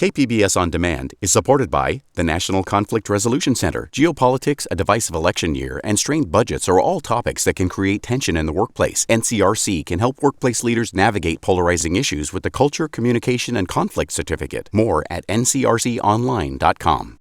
KPBS On Demand is supported by the National Conflict Resolution Center. Geopolitics, a divisive election year, and strained budgets are all topics that can create tension in the workplace. NCRC can help workplace leaders navigate polarizing issues with the Culture, Communication, and Conflict Certificate. More at ncrconline.com.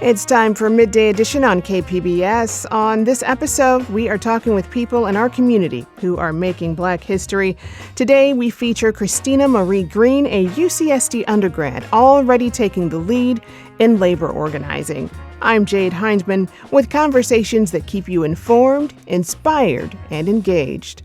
It's time for Midday Edition on KPBS. On this episode, we are talking with people in our community who are making Black history. Today, we feature Christina Marie Green, a UCSD undergrad, already taking the lead in labor organizing. I'm Jade Heinzman with conversations that keep you informed, inspired, and engaged.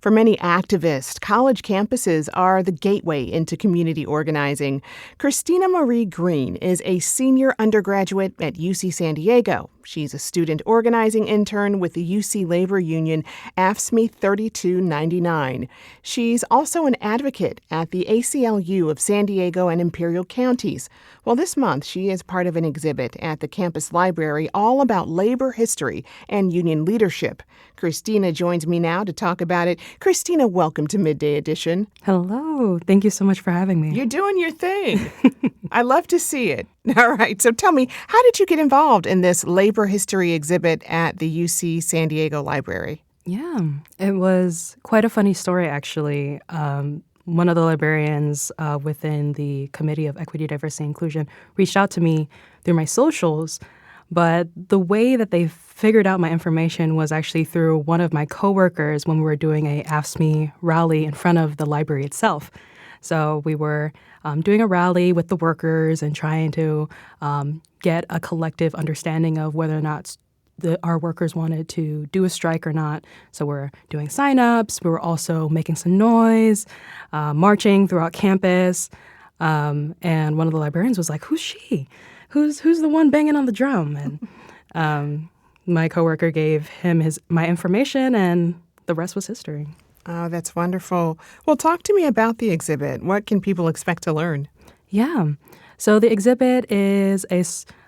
For many activists, college campuses are the gateway into community organizing. Christina Marie Green is a senior undergraduate at UC San Diego. She's a student organizing intern with the UC Labor Union, AFSCME 3299. She's also an advocate at the ACLU of San Diego and Imperial Counties. Well, this month, she is part of an exhibit at the campus library all about labor history and union leadership. Christina joins me now to talk about it. Christina, welcome to Midday Edition. Hello. Thank you so much for having me. You're doing your thing. I love to see it. All right. So tell me, how did you get involved in this labor history exhibit at the UC San Diego Library? Yeah, it was quite a funny story, actually. One of the librarians within the Committee of Equity, Diversity, and Inclusion reached out to me through my socials, but the way that they figured out my information was actually through one of my coworkers when we were doing a AFSCME rally in front of the library itself. So we were doing a rally with the workers and trying to get a collective understanding of whether or not our workers wanted to do a strike or not. So we're doing signups. We were also making some noise, marching throughout campus. And one of the librarians was like, "Who's she? Who's the one banging on the drum?" And my coworker gave him my information, and the rest was history. Oh, that's wonderful. Well, talk to me about the exhibit. What can people expect to learn? Yeah. So the exhibit is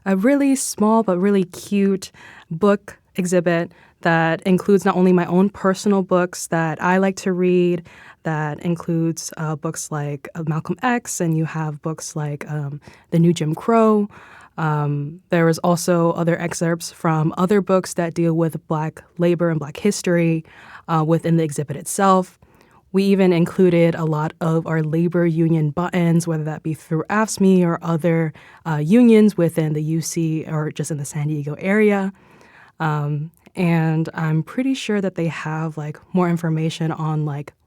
a really small but really cute book exhibit that includes not only my own personal books that I like to read, that includes books like Malcolm X, and you have books like The New Jim Crow. There is also other excerpts from other books that deal with Black labor and Black history within the exhibit itself. We even included a lot of our labor union buttons, whether that be through AFSCME or other unions within the UC or just in the San Diego area. And I'm pretty sure that they have more information on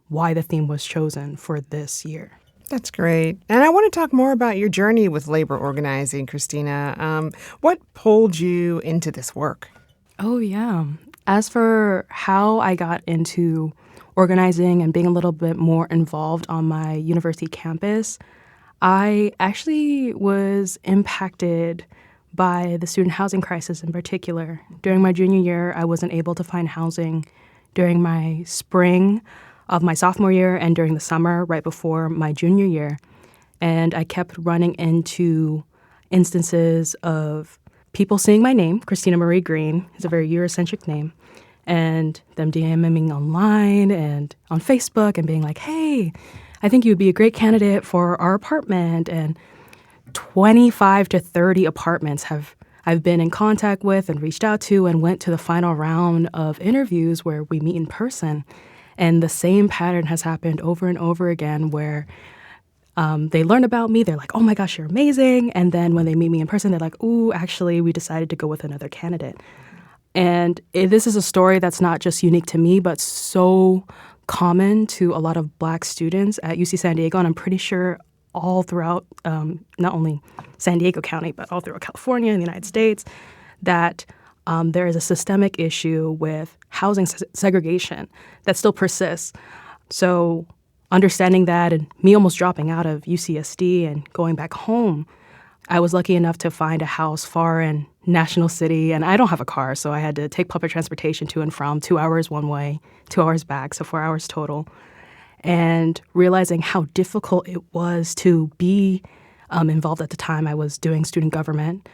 why the theme was chosen for this year. That's great. And I want to talk more about your journey with labor organizing, Christina. What pulled you into this work? Oh, yeah. As for how I got into organizing and being a little bit more involved on my university campus, I actually was impacted by the student housing crisis in particular. During my junior year, I wasn't able to find housing. During my spring of my sophomore year and during the summer right before my junior year. And I kept running into instances of people seeing my name, Christina Marie Green, is a very Eurocentric name, and them DMing online and on Facebook and being like, "Hey, I think you would be a great candidate for our apartment." And 25 to 30 apartments I've been in contact with and reached out to and went to the final round of interviews where we meet in person. And the same pattern has happened over and over again where they learn about me. They're like, "Oh my gosh, you're amazing." And then when they meet me in person, they're like, "Ooh, actually, we decided to go with another candidate." And this is a story that's not just unique to me, but so common to a lot of Black students at UC San Diego. And I'm pretty sure all throughout not only San Diego County, but all throughout California and the United States, that there is a systemic issue with housing segregation that still persists. So understanding that and me almost dropping out of UCSD and going back home, I was lucky enough to find a house far in National City, and I don't have a car, so I had to take public transportation to and from, 2 hours one way, 2 hours back, so 4 hours total. And realizing how difficult it was to be involved at the time. I was doing student government.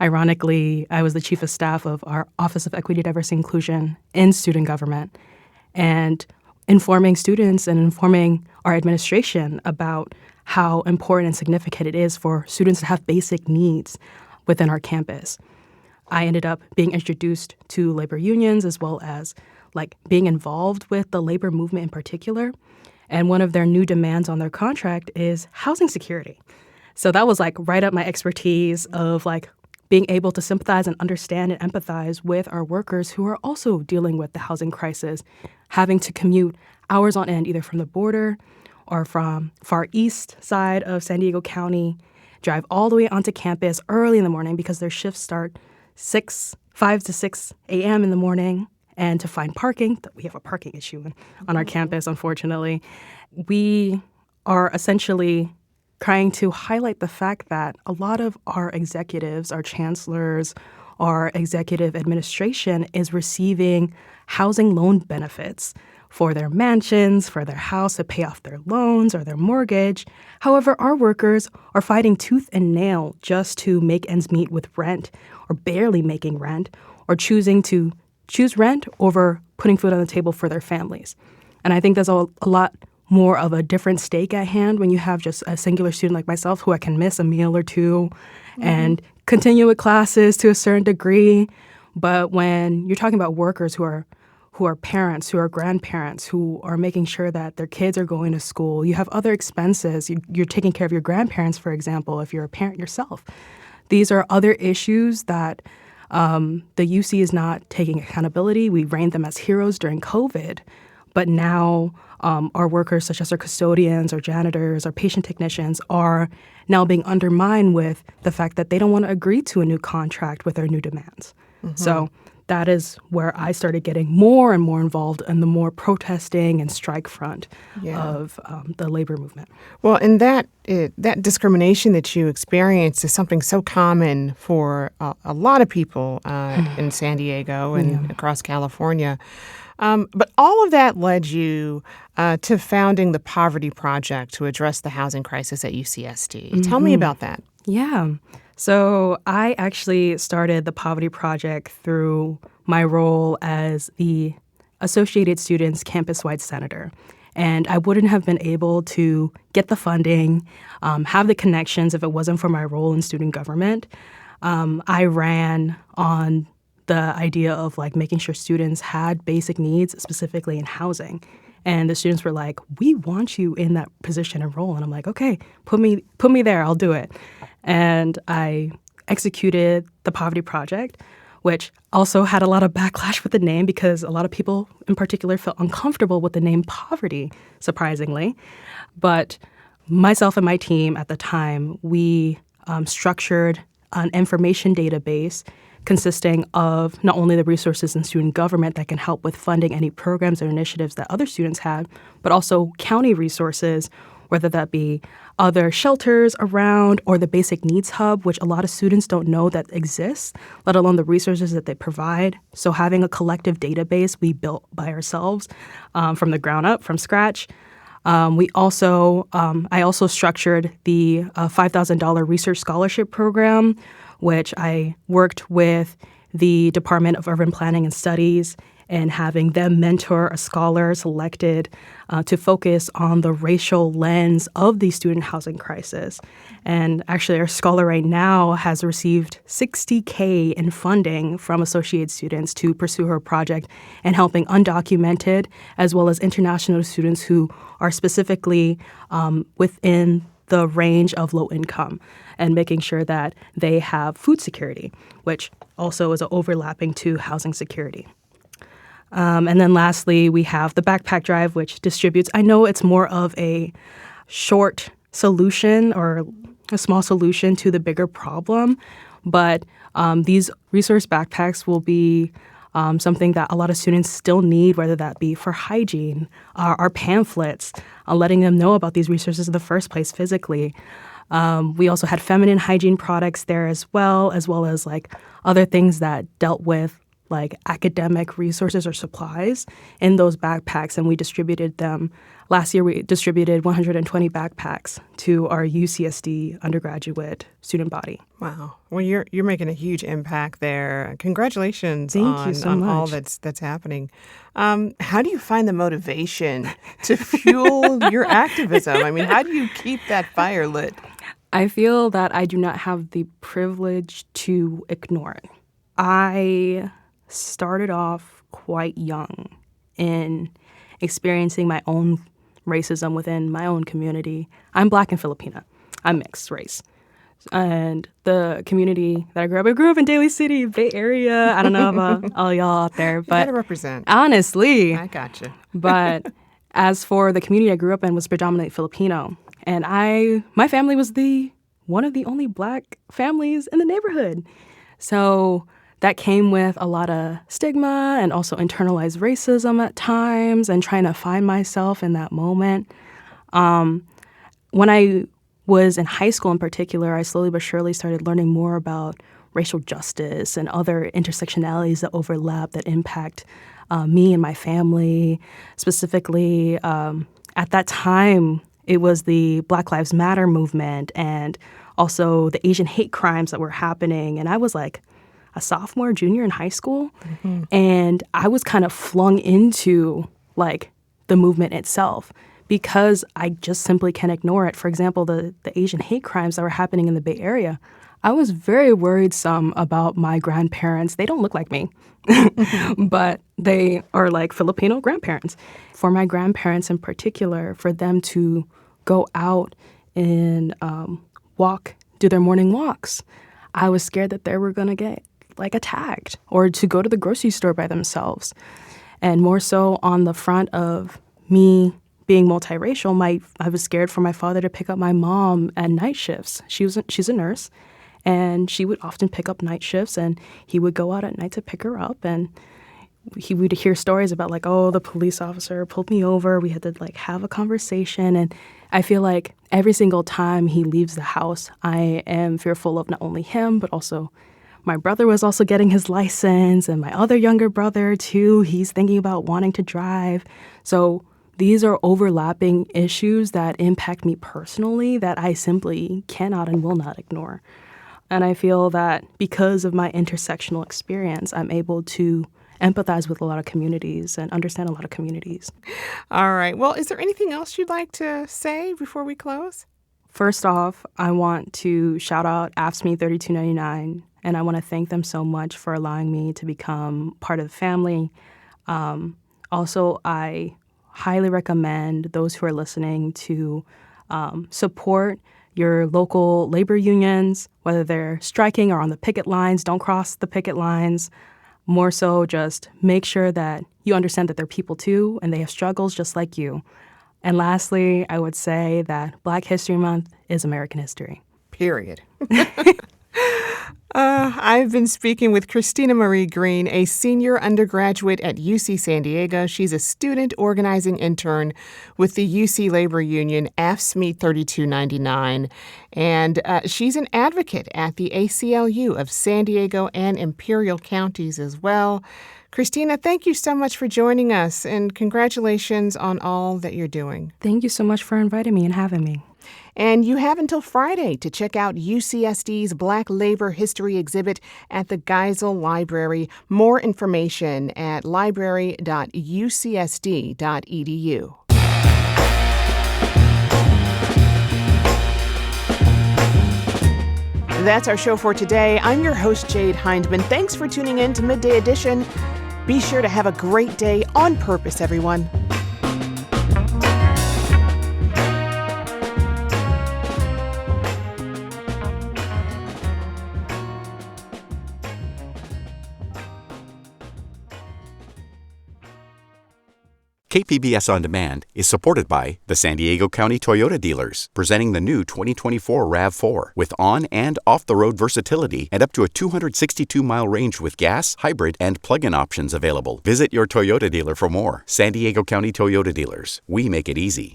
Ironically, I was the chief of staff of our Office of Equity, Diversity, and Inclusion in student government, and informing students and informing our administration about how important and significant it is for students to have basic needs within our campus. I ended up being introduced to labor unions as well as being involved with the labor movement in particular. And one of their new demands on their contract is housing security. So that was right up my expertise of being able to sympathize and understand and empathize with our workers who are also dealing with the housing crisis, having to commute hours on end, either from the border or from far east side of San Diego County, drive all the way onto campus early in the morning because their shifts start 5 to 6 a.m. in the morning, and to find parking. We have a parking issue on our campus, unfortunately. We are essentially trying to highlight the fact that a lot of our executives, our chancellors, our executive administration is receiving housing loan benefits for their mansions, for their house to pay off their loans or their mortgage. However, our workers are fighting tooth and nail just to make ends meet with rent, or barely making rent, or choosing to choose rent over putting food on the table for their families. And I think there's a lot more of a different stake at hand when you have just a singular student like myself who I can miss a meal or two and continue with classes to a certain degree. But when you're talking about workers who are parents, who are grandparents, who are making sure that their kids are going to school, you have other expenses. You're taking care of your grandparents, for example, if you're a parent yourself. These are other issues that the UC is not taking accountability. We reigned them as heroes during COVID, but now our workers, such as our custodians, our janitors, our patient technicians, are now being undermined with the fact that they don't want to agree to a new contract with their new demands. So that is where I started getting more and more involved in the more protesting and strike front of the labor movement. Well, and that discrimination that you experienced is something so common for a lot of people in San Diego and across California. But all of that led you to founding the Poverty Project to address the housing crisis at UCSD. Tell me about that. Yeah. So I actually started the Poverty Project through my role as the Associated Students campus-wide senator. And I wouldn't have been able to get the funding, have the connections if it wasn't for my role in student government. I ran on the idea of making sure students had basic needs, specifically in housing. And the students were like, "We want you in that position and role." And I'm like, "Okay, put me there. I'll do it." And I executed the Poverty Project, which also had a lot of backlash with the name because a lot of people in particular felt uncomfortable with the name poverty, surprisingly. But myself and my team at the time, we structured an information database consisting of not only the resources in student government that can help with funding any programs or initiatives that other students had, but also county resources, whether that be other shelters around or the Basic Needs Hub, which a lot of students don't know that exists, let alone the resources that they provide. So having a collective database we built by ourselves from the ground up, from scratch. I also structured the $5,000 research scholarship program, which I worked with the Department of Urban Planning and Studies and having them mentor a scholar selected to focus on the racial lens of the student housing crisis. And actually, our scholar right now has received $60K in funding from associate students to pursue her project and helping undocumented as well as international students who are specifically within the range of low income and making sure that they have food security, which also is overlapping to housing security. And then lastly, we have the backpack drive, which distributes. I know it's more of a short solution or a small solution to the bigger problem, but these resource backpacks will be something that a lot of students still need, whether that be for hygiene, our pamphlets, letting them know about these resources in the first place physically. We also had feminine hygiene products there as well as other things that dealt with like academic resources or supplies in those backpacks, and we distributed them. Last year, we distributed 120 backpacks to our UCSD undergraduate student body. Wow. Well, you're making a huge impact there. Congratulations Thank you so on much. all that's happening. How do you find the motivation to fuel your activism? I mean, how do you keep that fire lit? I feel that I do not have the privilege to ignore it. I started off quite young in experiencing my own racism within my own community. I'm Black and Filipina. I'm mixed race. And the community that I grew up in Daly City, Bay Area. I don't know about all y'all out there, but You gotta represent. honestly, I gotcha. but as for the community I grew up in was predominantly Filipino. And my family was one of the only Black families in the neighborhood. So that came with a lot of stigma and also internalized racism at times and trying to find myself in that moment. When I was in high school in particular, I slowly but surely started learning more about racial justice and other intersectionalities that overlap that impact me and my family. Specifically, at that time, it was the Black Lives Matter movement and also the Asian hate crimes that were happening. And I was like a sophomore, junior in high school. Mm-hmm. And I was kind of flung into like the movement itself because I just simply can't ignore it. For example, the Asian hate crimes that were happening in the Bay Area. I was very worrisome about my grandparents. They don't look like me, but they are like Filipino grandparents. For my grandparents in particular, for them to go out and do their morning walks, I was scared that they were going to get like attacked or to go to the grocery store by themselves. And more so on the front of me being multiracial, I was scared for my father to pick up my mom at night shifts. She's a nurse, and she would often pick up night shifts, and he would go out at night to pick her up, and he would hear stories about like, oh, the police officer pulled me over. We had to like have a conversation, and I feel like every single time he leaves the house, I am fearful of not only him but also my brother was also getting his license, and my other younger brother too. He's thinking about wanting to drive. So these are overlapping issues that impact me personally that I simply cannot and will not ignore. And I feel that because of my intersectional experience, I'm able to empathize with a lot of communities and understand a lot of communities. All right. Well, is there anything else you'd like to say before we close? First off, I want to shout out AFSCME 3299, and I want to thank them so much for allowing me to become part of the family. Also, I highly recommend those who are listening to support your local labor unions, whether they're striking or on the picket lines. Don't cross the picket lines. More so, just make sure that you understand that they're people too, and they have struggles just like you. And lastly, I would say that Black History Month is American history. Period. I've been speaking with Christina Marie Green, a senior undergraduate at UC San Diego. She's a student organizing intern with the UC Labor Union, AFSCME 3299, and she's an advocate at the ACLU of San Diego and Imperial counties as well. Christina, thank you so much for joining us, and congratulations on all that you're doing. Thank you so much for inviting me and having me. And you have until Friday to check out UCSD's Black Labor History exhibit at the Geisel Library. More information at library.ucsd.edu. That's our show for today. I'm your host, Jade Hindman. Thanks for tuning in to Midday Edition. Be sure to have a great day on purpose, everyone. KPBS On Demand is supported by the San Diego County Toyota dealers, presenting the new 2024 RAV4 with on- and off-the-road versatility and up to a 262-mile range with gas, hybrid, and plug-in options available. Visit your Toyota dealer for more. San Diego County Toyota dealers. We make it easy.